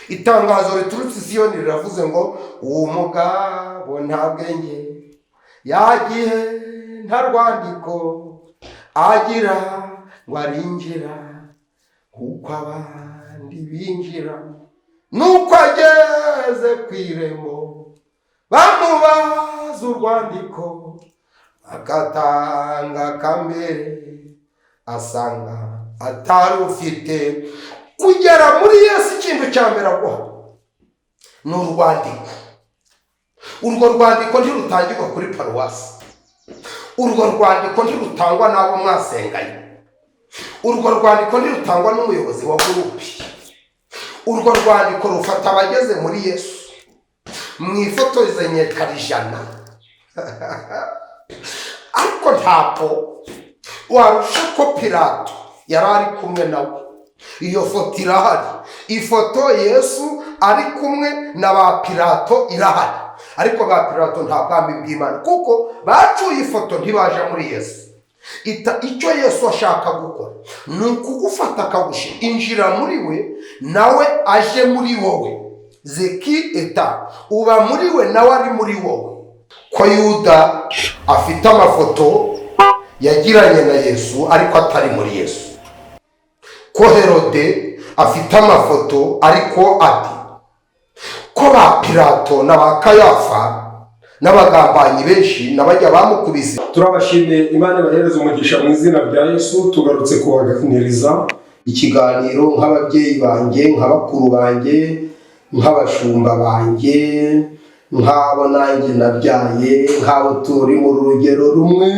Itangazo riturutse Siyoni riravuze ngo uwo mugabo nta bwenge yagiye nta rwandiko agira ngo arinjira kuko abandi binjira, nuko ageze ku irembo bamubaza urwandiko agatanga kamere asanga atari ufite. Kugera muri Yesu ikintu cya mbere aguha ni urwandiko. Urwo rwandiko ntirutangirwa kuri paruwasi, urwo rwandiko ntirutangwa n'abo mwasenganye, urwo rwandiko ntirutangwa n'umuyobozi wa gurupe. Urwo rwandiko rufata abageze muri Yesu mwifotorezanye karijana ariko ntabwo warusha ko Pilato yari ari kumwe nawe. Iyo foto irahari, ifoto Yesu ari kumwe na ba Pilato irahari, ariko ba Pilato nta bwami bw'Imana kuko bacuye ifoto ntibaje muri Yesu. Icyo Yesu ashaka gukora ni ukugufata akagushyira, injira muri we nawe aje muri wowe. Zeki eta uba muri we nawe ari muri wowe. Ko Yuda afite amafoto yagiranye na Yesu ariko atari muri Yesu, ko Herode afite amafoto ariko ati, ko ba Pilato na ba Kayafa n'abagambanyi benshi n'abajya bamukubise. Turabashimiye, Imana ibahereze umugisha mu izina rya Yesu. Tugarutse kubaganiriza ikiganiro nk'ababyeyi banjye, nk'abakuru banjye, nk'abashumba banjye, nk'abo nanjye nabyaye, nk'abo turi mu rugero rumwe,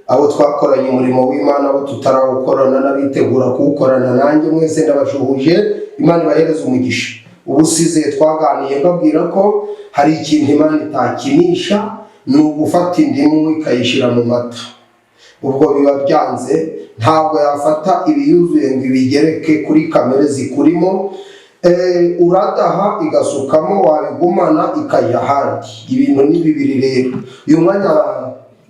abo twakoranye umurimo w'Imana, abo tutarawukorana n'abitegura kuwukorana nanjye, mwese ndabashuhuje. Imana ibahereze umugisha. Ubusize twaganiye mbabwira ko hari ikintu Imana itakinisha, ni ugufata indimu ikayishyira mu mata. Ubwo biba byanze, ntabwo yafata ibiyuzuye ngo ibigereke kuri kamere zikurimo. Uradaha igasukamo, wabigumana ikajya ahandi. Ibintu ni bibiri rero. Uyu mwanya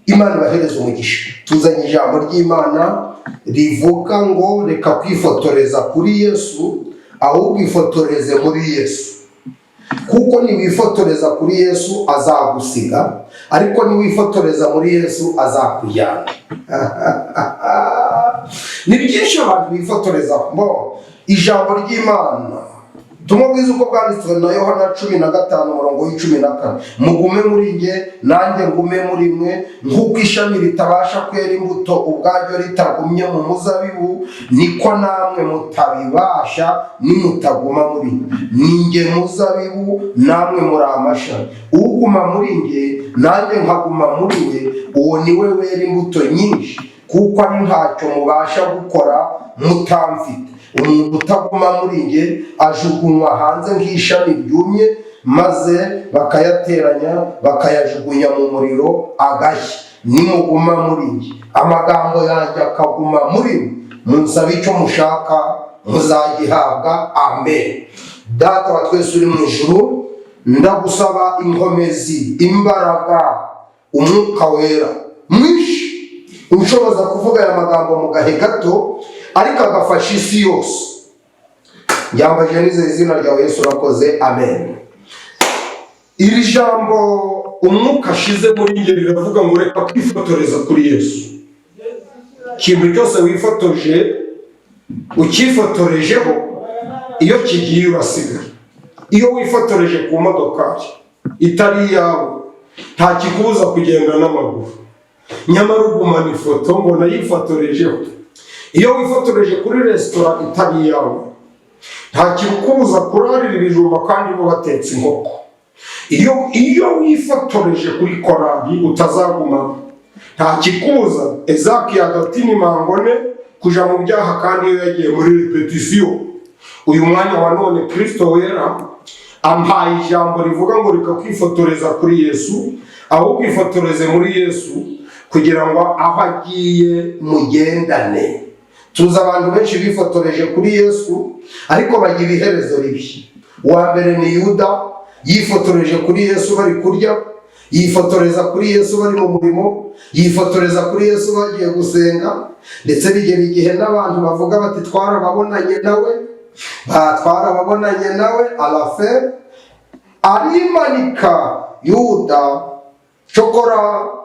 Imana ibahereze umugisha. Tuzanye ijambo ry'Imana rivuga ngo reka kwifotoreza kuri Yesu, ahubwo ifotoreze muri Yesu. Kuko niwifotoreza kuri Yesu azagusiga, ariko niwifotoreza muri Yesu azakujyana. Ni byinshi abantu bifotoreza mo ijambo ry'Imana. Tumubwiza uko bwanditswe na Yohana 15:14, mugume muri nge nanjye ngume muri mwe, nk'uko ishami ritabasha kwera imbuto ubwaryo ritagumye mu muzabibu, niko namwe mutabibasha nimutaguma muri nge muzabibu, namwe muri amashami. Uguma muri nge nanjye nkaguma muri we, uwo niwe wera imbuto nyinshi, kuko ari ntacyo mubasha gukora mutamfite. Umuntu utaguma muri nge ajugunywa hanze nk'ishami ryumye, maze bakayateranya bakayajugunya mu muriro agashya. Nimuguma muri nge amagambo yanjye akaguma muri mwe, munsabe icyo mushaka muzagihabwa. Amen. Data wa twese uri mu ijuru, ndagusaba inkomezi, imbaraga, umwuka wera mwinshi unshoboza kuvuga aya magambo mu gahe gato ariko agafasha isi yose. Yambaje nizeye izina ryawe Yesu, urakoze. Amen. Iri jambo umwuka ashize muri nge riravuga ngo reka kwifotoreza kuri Yesu. Ikintu cyose wifotoje ukifotorejeho, iyo kigiye urasiga. Iyo wifotoreje ku modokari itari yawe, nta kikubuza kugenda n'amaguru, nyamara ugumana ifoto ngo nayifotorejeho. Iyo wifotoreje kuri resitora itari yawe, nta kikubuza kurarira ibijumba kandi bo batetse inkoko. Iyo wifotoreje kuri korali utazagumana, nta kikubuza Ezaki Agatini Mangone kuja mu byaha kandi iyo yagiye muri repetisiyo. Uyu mwanya wa none Kristo wera ampaye ijambo rivuga ngo reka kwifotoreza kuri Yesu, ahubwo ifotoreze muri Yesu kugira ngo aho agiye mugendane. Tuzi abantu benshi bifotoreje kuri Yesu ariko bagira iherezo ribi. Uwa mbere ni Yuda, yifotoreje kuri Yesu bari kurya, yifotoreza kuri Yesu bari mu murimo, yifotoreza kuri Yesu bagiye gusenga, ndetse bigera igihe n'abantu bavuga bati twarababonanye nawe, twarababonanye nawe arafe arimanika Yuda cyokora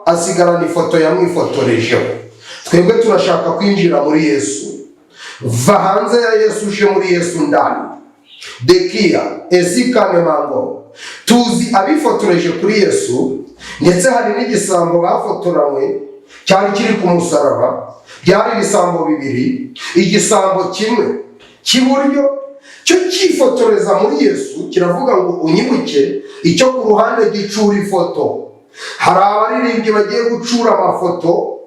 asigarana ifoto yamwifotorejeho. Twebwe turashaka kwinjira muri Yesu. Va hanze ya Yesu uje muri Yesu ndani. Dekia ezikane mango tuzi abifotoreje kuri Yesu, ndetse hari n'igisambo bafotoranywe cyari kiri ku musaraba. Byari ibisambo bibiri, igisambo kimwe cy'iburyo cyo cyifotoreza muri Yesu kiravuga ngo unyibuke, icyo ku ruhande gicura ifoto. Hari abaririmbyi bagiye gucura amafoto,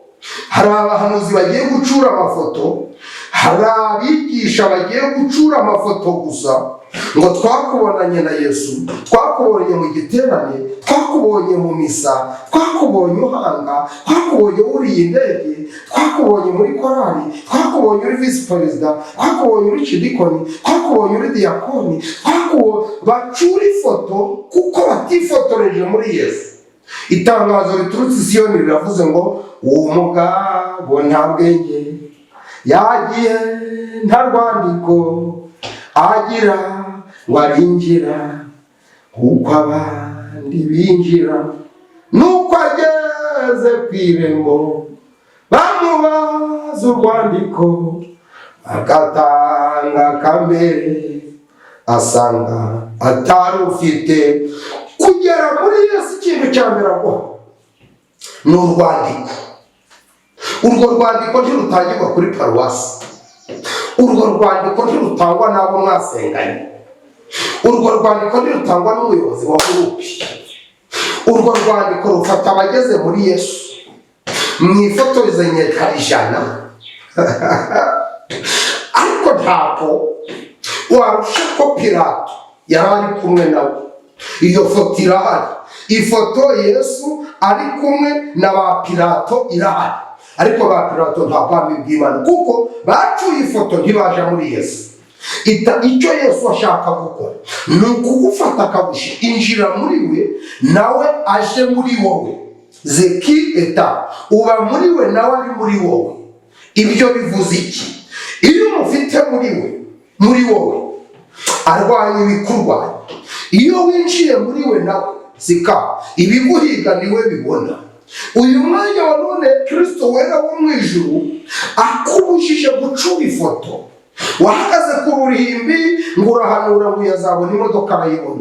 hari abahanuzi bagiye gucura amafoto, hari abigisha bagiye gucura amafoto gusa, ngo twakubonanye na Yesu, twakubonye mu giterane, twakubonye mu misa, twakubonye uhanga, twakubonye uriye indege, twakubonye muri korali, twakubonye uri visi perezida, twakubonye uri kidikoni, twakubonye uri diyakoni, bacura ifoto kuko batifotoreje muri Yesu. Itangazo riturutse i Siyoni riravuze ngo uwo mugabo nta bwenge yagiye, nta rwandiko agira ngo arinjira kuko abandi binjira. Nuko ageze ku irembo bamubaza urwandiko, agatanga kambere asanga atarufite. Kugera muri Yesu ikintu cya mbere aho ni urwandiko. Urwo rwandiko ntirutangirwa kuri paruwasi, urwo rwandiko ntirutangwa n'abo mwasenganye, urwo rwandiko ntirutangwa n'umuyobozi wa gurupe. Urwo rwandiko rufata abageze muri Yesu, mwifotorezanye karijana ariko ntabwo warusha ko Pilato yari ari kumwe nawe. Iyo foto irahari, ifoto Yesu ari kumwe na ba Pilato irahari, ariko ba Pilato nta bwami bw'Imana kuko bacuye ifoto ntibaja muri Yesu. Icyo Yesu ashaka gukora ni ukugufata akagusha injira muri we, nawe aje muri wowe. Zeki eta uba muri we, nawe ari muri wowe. Ibyo bivuze iki? Iyo umufite muri wowe arwanya ibikurwanya. Iyo winjiye muri we nawe zika ibiguhiga niwe bibona. Uyu mwanya wa none Kristo wera wo mu ijuru akubujije gucura ifoto. Wahagaze ku ruhimbi ngo urahanura ngo yazabona imodoka arayibona.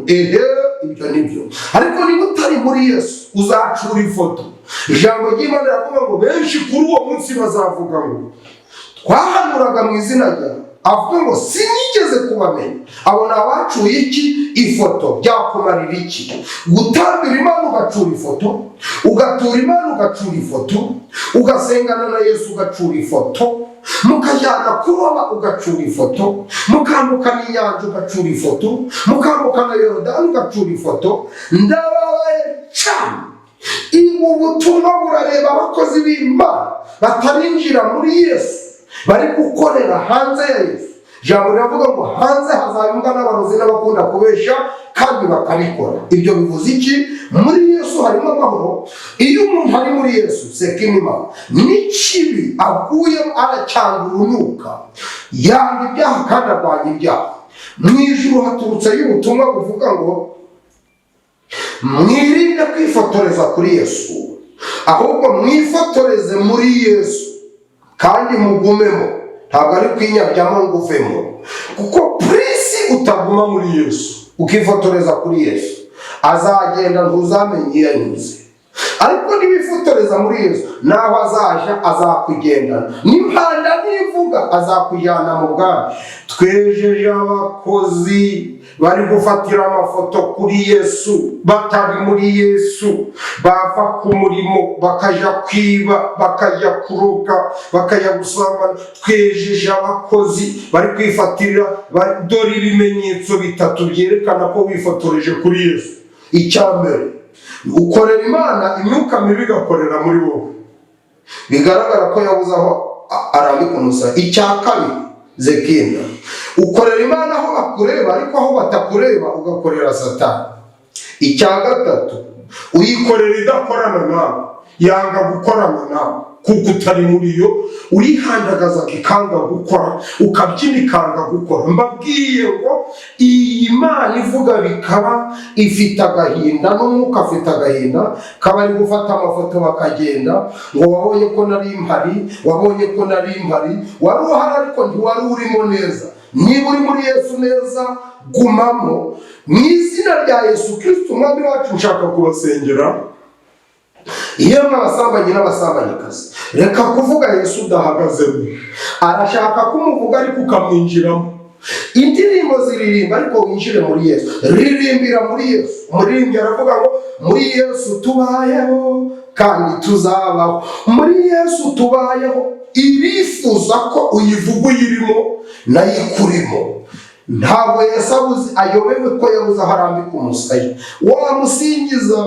Ibyo nibyo. Ariko niba utari muri Yesu uzacura ifoto. Ijambo ry'Imana riravuga ngo benshi kuri uwo munsi bazavuga ngo twahanuraga mu izina ryawe. Avuga ngo sinigeze kubamenya. Abona abacuye iki? Ifoto. Byakumarira iki? Gutambira Imana ugacura ifoto, ugatura Imana ugacura ifoto, ugasengana na Yesu ugacura ifoto, mukajyana kuroba ugacura ifoto, mukambukana inyanja ugacura ifoto, mukambukana Yorodani ugacura ifoto. Ndababaye cyane. Ubu butumwa burareba abakozi b'Imana batarinjira muri Yesu, bari gukorera hanze ya Yesu. Jambo riravuga ngo hanze hazabimbwa n'abarozi n'abakunda kubesha kandi bakabikora. Ibyo bivuze iki? Muri Yesu harimo amahoro. Iyo umuntu ari muri Yesu sekinima n'ikibi aguyemo aracyanga urunuka, yanga ibyaha kandi arwanya ibyaha. Mu ijuru haturutse y'ubutumwa buvuga ngo mwirinde kwifotoreza kuri Yesu, ahubwo mwifotoreze muri Yesu kandi mugumemo. Ntabwo ari kwinyabyamo ngo uvemo, kuko prinsi utaguma muri Yesu ukifotoreza kuri Yesu azagenda ntuzamenye iyo anyuze. Ariko nibifotoreza muri Yesu naho azaja azakugendana, n'impanda nivuga azakujyana mu bwami. Twejeje abakozi bari gufatira amafoto kuri Yesu batari muri Yesu, bava ku murimo bakaja kwiba, bakaja kuruka, bakaja gusambana. Twejeje abakozi bari kwifatira, dore ibimenyetso bitatu byerekana ko wifotoreje kuri Yesu. Icyambere, ukorera Imana imyuka mibi igakorera muri wowe, bigaragara ko yabuze aho arambika umusaya. Icya kabiri, Zekina, ukorera Imana aho bakureba, ariko aho batakureba ugakorera Satani. Icya gatatu, uyikorera idakorana nawe, yanga gukorana nawe. kuko utari muri yo, urihandagaza ikanga gukora, ukabyina ikanga gukora. Mbabwiye ngo iyi Mana ivuga bikaba ifite agahinda, n'umwuka afite agahinda, kaba ari gufata amafoto bakagenda ngo wabonye ko nari mpari, wabonye ko nari mpari. Wari uhari ariko ntiwari urimo neza. Niba uri muri Yesu neza, gumamo. Mu izina rya Yesu Kristo umwami wacu nshaka kubasengera. Yemwe abasambanyi n'abasambanyikazi, reka kuvuga Yesu udahagazemo. Arashaka kumuvuga ariko ukamwinjiramo. Indirimbo ziririmba ariko winjire muri Yesu. Ririmbira muri Yesu. Umuririmbyi aravuga ngo muri Yesu tubayeho kandi tuzabaho. Muri Yesu tubayeho. Irifuza ko uyivuga uyirimo nayo ikurimo. Ntabwo Yesu ayobewe ko yabuze aho arambika umusaya. Wamusingiza,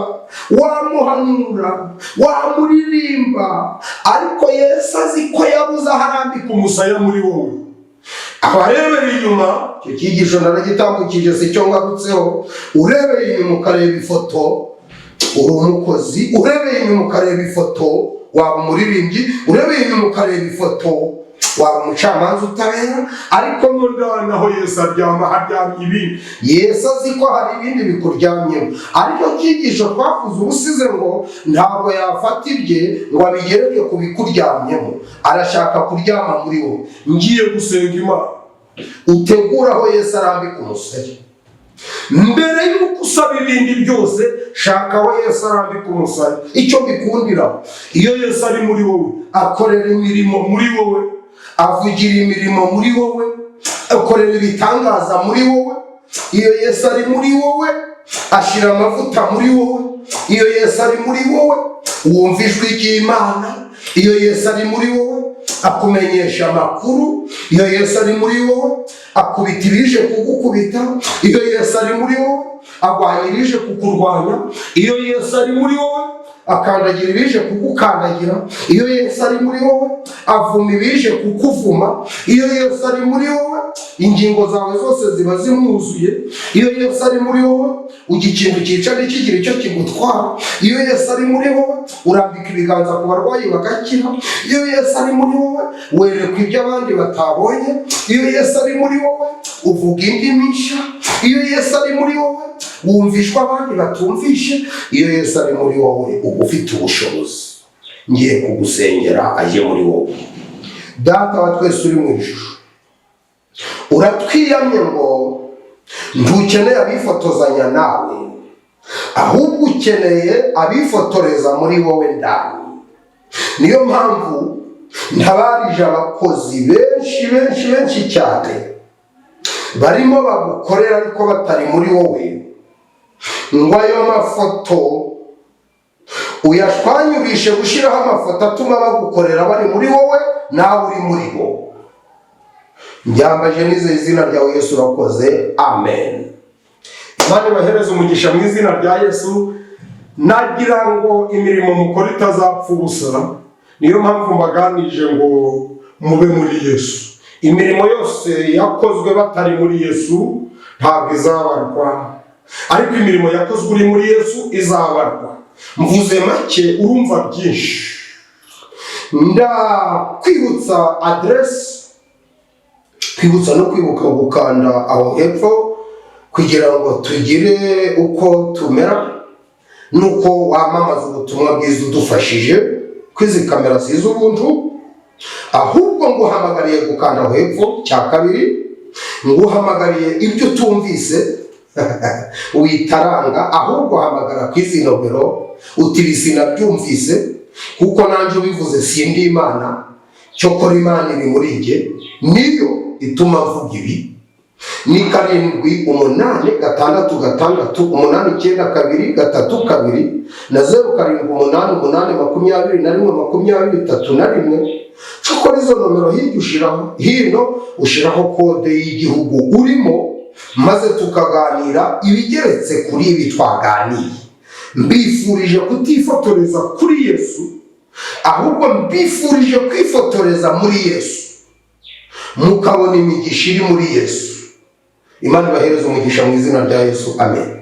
wamuhanura, wamuririmba, ariko Yesu azi ko yabuze aho arambika umusaya muri wowe. Abarebera inyuma, icyo cyigisho naragitambukije si cyo ngarutseho. Urebeye inyuma ukareba ifoto, uri umukozi. Urebeye inyuma ukareba ifoto, waba umuririmbyi. Urebeye inyuma ukareba ifoto, waba umucamanza utabera. Ariko mundana aho Yesu aryama, haryamye ibindi. Yesu azi ko hari ibindi bikuryamyemo. Ariko cyigisho twavuze ubusize ngo ntabwo yafata ibye ngo abigereke ku bikuryamyemo. Arashaka kuryama muri wowe. Ngiye gusenga Imana, utegura aho Yesu arambika umusaya. Mbere y'uko usaba ibindi byose, shaka aho Yesu arambika umusaya. Icyo bikundira, iyo Yesu ari muri wowe, akorera imirimo muri wowe, avugira imirimo muri wowe, akorera ibitangaza muri wowe. Iyo Yesu ari muri wowe, ashira amavuta muri wowe. Iyo Yesu ari muri wowe, wumva ijwi ry'Imana. Iyo Yesu ari muri wowe, akumenyesha amakuru. Iyo Yesu ari muri wowe, akubita ibije kugukubita. Iyo Yesu ari muri wowe, agwanya ibije kukurwanya. Iyo Yesu ari muri wowe, akandagira ibije kugukandagira. Iyo Yesu ari muri wowe, avuma ibije kukuvuma. Iyo Yesu ari muri wowe, ingingo zawe zose ziba zimwuzuye. Iyo Yesu ari muri wowe, ujya ikintu cyica ntikigira icyo kigutwara. Iyo Yesu ari muri wowe, urambika ibiganza ku barwayi bagakira. Iyo Yesu ari muri wowe, werekwa ibyo abandi batabonye. Iyo Yesu ari muri wowe, uvuga indimi nshya. Iyo Yesu ari muri wowe, wumvishwa abandi batumvishe. Iyo Yesu ari muri wowe, uba ufite ubushobozi. Ngiye kugusengera ajye muri wowe. Data wa twese uri mu ijuru, uratwiyamye ngo ntukeneye abifotozanya nawe, ahubwo ukeneye abifotoreza muri wowe ndani. Niyo mpamvu ntabarije abakozi benshi cyane barimo bagukorera ariko batari muri wowe, ngo ayo mafoto uyashwanyurishe gushyiraho amafoto atuma bagukorera bari muri wowe, nawe uri muri bo. Njyambaje n'ize izina ryawe Yesu urakoze. Amen. Imana ibahereze umugisha mu izina rya Yesu. Nagira ngo imirimo mukora itazapfa ubusa. Niyo mpamvu mbaganije ngo mube muri Yesu. Imirimo yose yakozwe batari muri Yesu ntabwo izabarwa, ariko imirimo yakozwe uri muri Yesu izabarwa. Mvuze make urumva byinshi. Ndakwibutsa address, kwibutsa no kwibuka gukanda aho hepfo kugira ngo tugire uko tumera, nuko wamamaza ubutumwa bwiza udufashije. Kwizi kamera sizo ubuntu, ahubwo nguhamagariye gukanda aho hepfo. Cya kabiri, nguhamagariye ibyo utumvise witaranga, ahubwo hamagara kwizi nomero uti sinabyumvise kuko nanjye ubivuze sindi Imana, cyokora Imana iri muri njye niyo ituma mvuga ibi. Ni 786668992 na 0788812131. Cyokora izo nomero hirya ushiraho, hino ushiraho kode y'igihugu urimo, maze tukaganira ibigeretse kuri ibi twaganiye. Mbifurije kutifotoreza kuri Yesu, ahubwo mbifurije kwifotoreza muri Yesu, mukabona imigisha iri muri Yesu. Imana ibahereze umugisha mu izina rya Yesu. Amen.